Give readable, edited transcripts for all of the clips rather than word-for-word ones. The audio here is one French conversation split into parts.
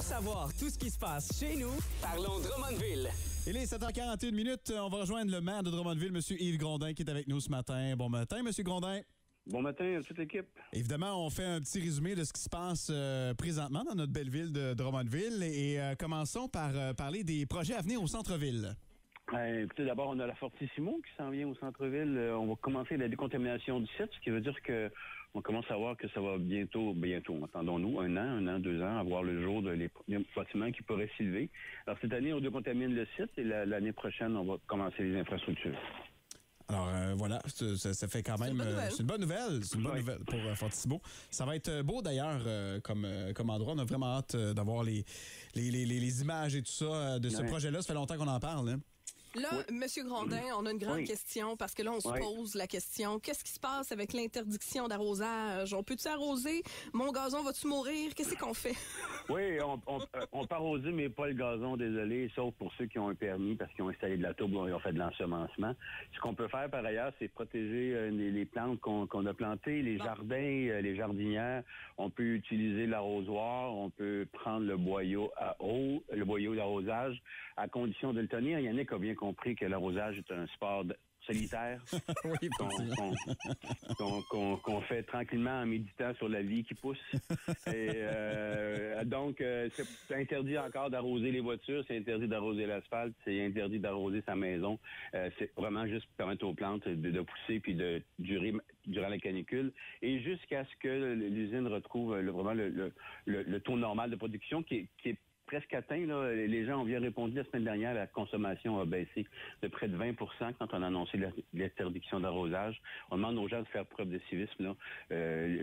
savoir tout ce qui se passe chez nous, parlons Drummondville. Il est 7h41 minutes. On va rejoindre le maire de Drummondville, M. Yves Grondin, qui est avec nous ce matin. Bon matin, M. Grondin. Bon matin à toute l'équipe. Évidemment, on fait un petit résumé de ce qui se passe présentement dans notre belle ville de Drummondville. Et commençons par parler des projets à venir au centre-ville. Écoutez, d'abord, on a la Fortissimo qui s'en vient au centre-ville. On va commencer la décontamination du site, ce qui veut dire que on commence à voir que ça va bientôt, entendons-nous, un an, 2 ans, avoir le jour de les bâtiments qui pourraient s'élever. Alors, cette année, on décontamine le site et l'année prochaine, on va commencer les infrastructures. Alors voilà, ça fait quand même... C'est une bonne nouvelle. C'est une bonne nouvelle pour Fortissimo. Ça va être beau d'ailleurs comme endroit. On a vraiment hâte d'avoir les images et tout ça de ce projet-là. Ça fait longtemps qu'on en parle, hein? Là, M. Grondin, on a une grande question parce que là, on se pose la question. Qu'est-ce qui se passe avec l'interdiction d'arrosage? On peut-tu arroser? Mon gazon va-tu mourir? Qu'est-ce qu'on fait? Oui, on peut arroser, mais pas le gazon, désolé, sauf pour ceux qui ont un permis parce qu'ils ont installé de la tourbe ou ils ont fait de l'ensemencement. Ce qu'on peut faire par ailleurs, c'est protéger les plantes qu'on a plantées, les jardins, les jardinières. On peut utiliser l'arrosoir, on peut prendre le boyau à eau, le boyau d'arrosage, à condition de le tenir. Il y en a qui ont bien compris que l'arrosage est un sport solitaire qu'on fait tranquillement en méditant sur la vie qui pousse. Et donc, c'est interdit encore d'arroser les voitures, c'est interdit d'arroser l'asphalte, c'est interdit d'arroser sa maison. C'est vraiment juste permettre aux plantes de pousser puis de durer durant la canicule et jusqu'à ce que l'usine retrouve vraiment le taux normal de production qui est presque atteint. Là. Les gens ont bien répondu la semaine dernière, la consommation a baissé de près de 20 % quand on a annoncé l'interdiction d'arrosage. On demande aux gens de faire preuve de civisme. Là.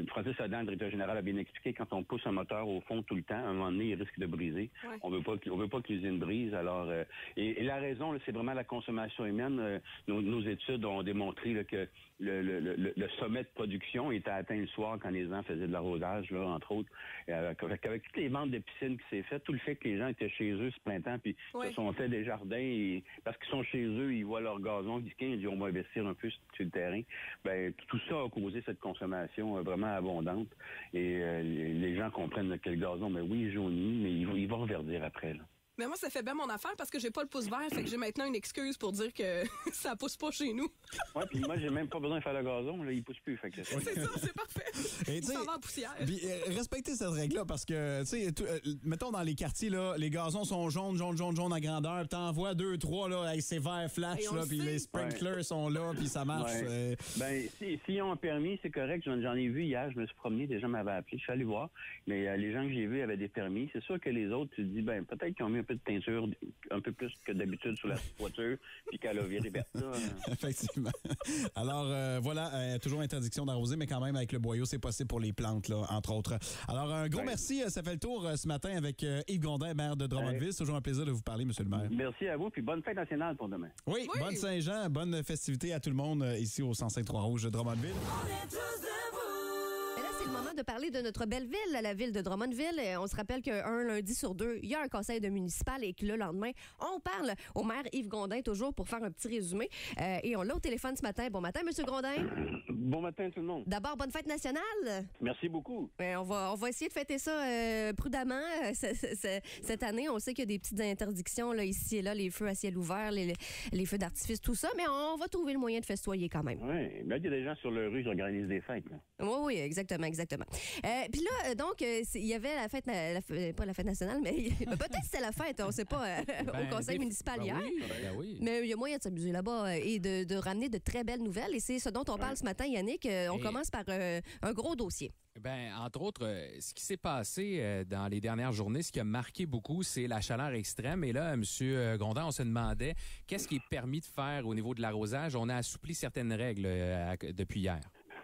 Francis Adam, le directeur général, a bien expliqué, quand on pousse un moteur au fond tout le temps, à un moment donné, il risque de briser. Ouais. On veut pas que l'usine brise. Alors, et la raison, là, c'est vraiment la consommation humaine. Nos études ont démontré là, que le sommet de production était atteint le soir quand les gens faisaient de l'arrosage, là, entre autres. Avec toutes les ventes de piscines qui s'est faites, tout le fait que les gens étaient chez eux ce printemps, puis se sont fait des jardins, et parce qu'ils sont chez eux, ils voient leur gazon, ils disent on va investir un peu sur le terrain. Ben tout ça a causé cette consommation vraiment abondante, et les gens comprennent que le gazon, mais oui, il jaunit, mais il va reverdir après, là. Mais moi, ça fait bien mon affaire parce que j'ai pas le pouce vert, fait que j'ai maintenant une excuse pour dire que ça pousse pas chez nous. Ouais, puis moi, j'ai même pas besoin de faire le gazon, là, il pousse plus, fait que c'est ça, c'est parfait. Et il s'en va en poussière. Puis respectez cette règle-là parce que, tu sais, mettons dans les quartiers, là, les gazons sont jaunes à grandeur, puis t'en vois 2, 3, là, avec ces verts flash, là, puis les sprinklers sont là, puis ça marche. Ouais. Ben, s'ils ont un permis, c'est correct. J'en ai vu hier, je me suis promené, des gens m'avaient appelé, je suis allé voir, mais les gens que j'ai vus avaient des permis. C'est sûr que les autres, tu te dis, ben, peut-être qu'ils ont mis un peu de teinture, un peu plus que d'habitude sur la voiture, puis qu'elle a viré verte. Effectivement. Alors, voilà, toujours interdiction d'arroser, mais quand même, avec le boyau, c'est possible pour les plantes, là, entre autres. Alors, un gros merci. Ça fait le tour ce matin avec Yves Grondin, maire de Drummondville. C'est toujours un plaisir de vous parler, monsieur le maire. Merci à vous, puis bonne fête nationale pour demain. Oui, bonne Saint-Jean, bonne festivité à tout le monde ici au 105 Trois-Rouges de Drummondville. De parler de notre belle ville, la ville de Drummondville. On se rappelle qu'un lundi sur 2, il y a un conseil de municipal et que le lendemain, on parle au maire Yves Grondin toujours pour faire un petit résumé. Et on l'a au téléphone ce matin. Bon matin, Monsieur Grondin. Bon matin tout le monde. D'abord, bonne fête nationale. Merci beaucoup. On va essayer de fêter ça prudemment. Cette année, on sait qu'il y a des petites interdictions là, ici et là, les feux à ciel ouvert, les feux d'artifice, tout ça, mais on va trouver le moyen de festoyer quand même. Oui, mais il y a des gens sur le rue qui organisent des fêtes. Là. Oui, exactement. Puis là, donc, il y avait la fête, pas la fête nationale, mais peut-être c'était la fête, on ne sait pas, au conseil municipal hier. Oui. Mais il y a moyen de s'amuser là-bas et de ramener de très belles nouvelles. Et c'est ce dont on parle ce matin, Yannick. On commence par un gros dossier. Ben, entre autres, ce qui s'est passé dans les dernières journées, ce qui a marqué beaucoup, c'est la chaleur extrême. Et là, M. Grondin, on se demandait qu'est-ce qui est permis de faire au niveau de l'arrosage. On a assoupli certaines règles depuis hier.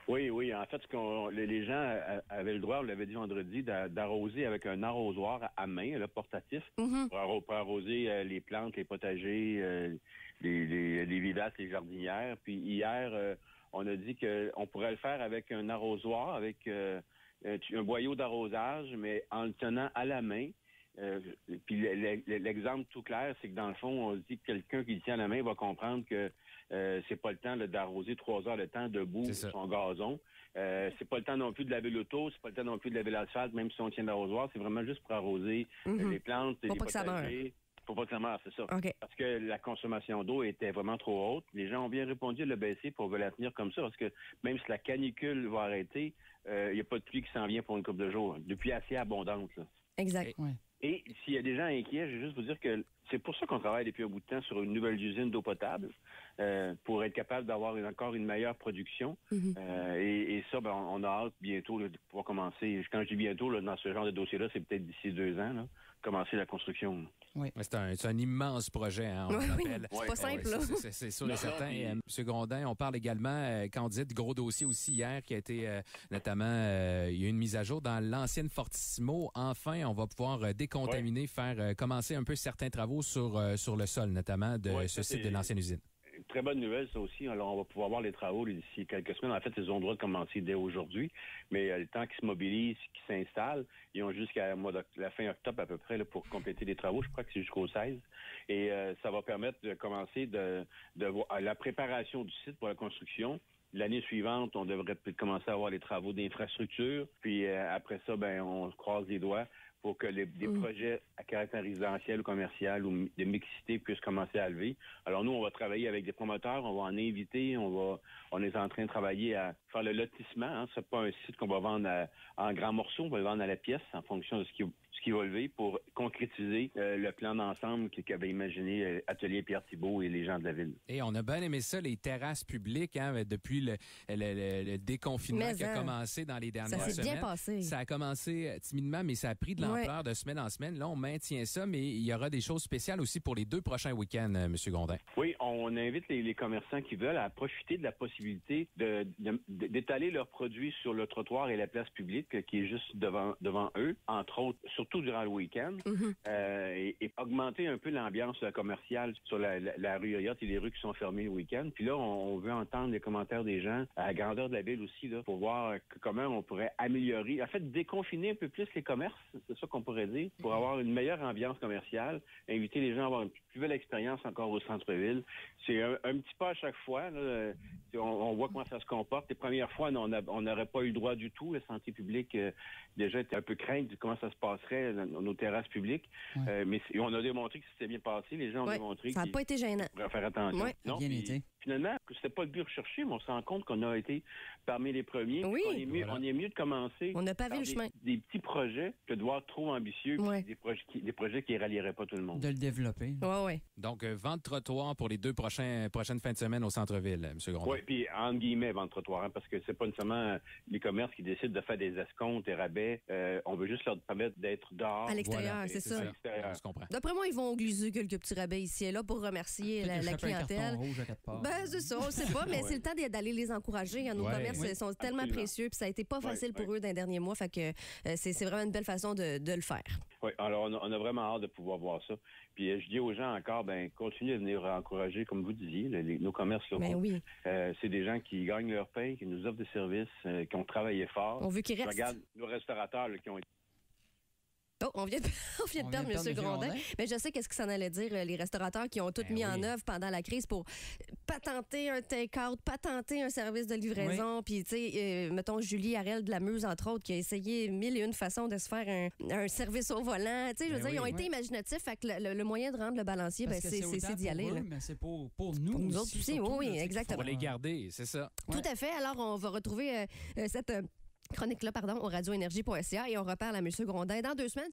Oui. En fait, les gens avaient le droit, on l'avait dit vendredi, d'arroser avec un arrosoir à main, là, portatif, pour arroser les plantes, les potagers, les vivaces, les jardinières. Puis hier, on a dit qu'on pourrait le faire avec un arrosoir, avec un boyau d'arrosage, mais en le tenant à la main. Puis l'exemple tout clair, c'est que dans le fond, on se dit que quelqu'un qui le tient à la main va comprendre que c'est pas le temps là, d'arroser 3 heures de temps debout sur son gazon. C'est pas le temps non plus de laver l'auto, c'est pas le temps non plus de laver l'asphalte, même si on tient l'arrosoir. C'est vraiment juste pour arroser les plantes et les potagers. Faut pas que ça meure, c'est ça. Okay. Parce que la consommation d'eau était vraiment trop haute. Les gens ont bien répondu à le baisser pour la tenir comme ça, parce que même si la canicule va arrêter, il n'y a pas de pluie qui s'en vient pour une couple de jours. Depuis assez abondante. Là. Exact. Et s'il y a des gens inquiets, je vais juste vous dire que c'est pour ça qu'on travaille depuis un bout de temps sur une nouvelle usine d'eau potable, pour être capable d'avoir encore une meilleure production. Et ça, on a hâte bientôt là, de pouvoir commencer. Quand je dis bientôt, là, dans ce genre de dossier-là, c'est peut-être d'ici 2 ans, là, commencer la construction. Oui. C'est un immense projet, hein, on l'appelle. C'est pas simple, là. C'est sûr et certain. M. Grondin, on parle également, quand on disait de gros dossiers aussi hier, qui a été notamment, il y a eu une mise à jour dans l'ancienne Fortissimo. Enfin, on va pouvoir décontaminer, faire commencer un peu certains travaux sur le sol, notamment de ce site de l'ancienne usine. Très bonne nouvelle, ça aussi. Alors, on va pouvoir voir les travaux d'ici quelques semaines. En fait, ils ont le droit de commencer dès aujourd'hui, mais le temps qu'ils se mobilisent, qu'ils s'installent, ils ont jusqu'à la fin octobre à peu près là, pour compléter les travaux. Je crois que c'est jusqu'au 16. Et ça va permettre de commencer de voir la préparation du site pour la construction. L'année suivante, on devrait peut-être commencer à avoir les travaux d'infrastructure. Puis après ça, on croise les doigts pour que des projets à caractère résidentiel ou commercial ou de mixité puissent commencer à lever. Alors nous, on va travailler avec des promoteurs, on va en inviter, on est en train de travailler à faire le lotissement. Hein. C'est pas un site qu'on va vendre en grands morceaux, on va le vendre à la pièce en fonction de ce qui va lever pour concrétiser le plan d'ensemble qu'avait imaginé Atelier Pierre Thibault et les gens de la ville. Et on a bien aimé ça, les terrasses publiques, hein, depuis le déconfinement qui a commencé dans les dernières semaines. Ça s'est bien passé. Ça a commencé timidement, mais ça a pris de l'ampleur de semaine en semaine. Là, on maintient ça, mais il y aura des choses spéciales aussi pour les 2 prochains week-ends, M. Gondin. Oui, on invite les commerçants qui veulent à profiter de la possibilité d'étaler leurs produits sur le trottoir et la place publique qui est juste devant eux, entre autres, surtout durant le week-end, et augmenter un peu l'ambiance commerciale sur la rue Elliott et les rues qui sont fermées le week-end. Puis là, on veut entendre les commentaires des gens à la grandeur de la ville aussi, là, pour voir comment on pourrait améliorer, en fait, déconfiner un peu plus les commerces, c'est ça qu'on pourrait dire, pour avoir une meilleure ambiance commerciale, inviter les gens à avoir une plus belle expérience encore au centre-ville. C'est un petit pas à chaque fois. Là. On voit comment ça se comporte. Les premières fois, on n'aurait pas eu le droit du tout. La santé publique déjà était un peu crainte de comment ça se passerait dans nos terrasses publiques. Mais on a démontré que c'était bien passé. Les gens ont démontré ça n'a pas été gênant. On pourrait faire attention. Non, bien été. Finalement, c'était pas le but recherché, mais on se rend compte qu'on a été parmi les premiers. Oui. On est mieux de commencer. On n'a pas vu le chemin. Des petits projets que de voir trop ambitieux, des projets qui ne rallieraient pas tout le monde. De le développer. Oui. Donc, vente trottoir pour les 2 prochaines fins de semaine au centre-ville, M. Grondin. Oui, puis entre guillemets, vente trottoir, hein, parce que c'est pas nécessairement les commerces qui décident de faire des escomptes et rabais. On veut juste leur permettre d'être dehors. À l'extérieur, c'est ça. On se comprend. D'après moi, ils vont glisser quelques petits rabais ici et là pour remercier la clientèle. Rouge à 4 parts. C'est ça, on ne sait pas, mais c'est le temps d'aller les encourager. Nos commerces sont tellement précieux, puis ça a été pas facile pour eux dans les derniers mois, fait que c'est vraiment une belle façon de le faire. Oui, alors on a vraiment hâte de pouvoir voir ça. Puis je dis aux gens encore, continuez de venir encourager, comme vous disiez, nos commerces locaux. Oui. C'est des gens qui gagnent leur paye, qui nous offrent des services, qui ont travaillé fort. On veut qu'ils restent. Je regarde nos restaurateurs là, qui ont été... Oh, on vient de perdre M. Grondin. Mais je sais qu'est-ce que ça en allait dire, les restaurateurs qui ont tout mis en œuvre pendant la crise pour patenter un take-out, patenter un service de livraison. Puis, tu sais, mettons Julie Harel de la Meuse, entre autres, qui a essayé 1001 façons de se faire un service au volant. Tu sais, je veux dire, ils ont été imaginatifs. Fait que le moyen de rendre le balancier, c'est d'y aller. Eux, mais c'est pour nous. Pour nous autres aussi, oui, exactement. Pour les garder, c'est ça. Tout à fait. Alors, on va retrouver cette chronique-là, au radioénergie.ca et on reparle à M. Grondin dans 2 semaines.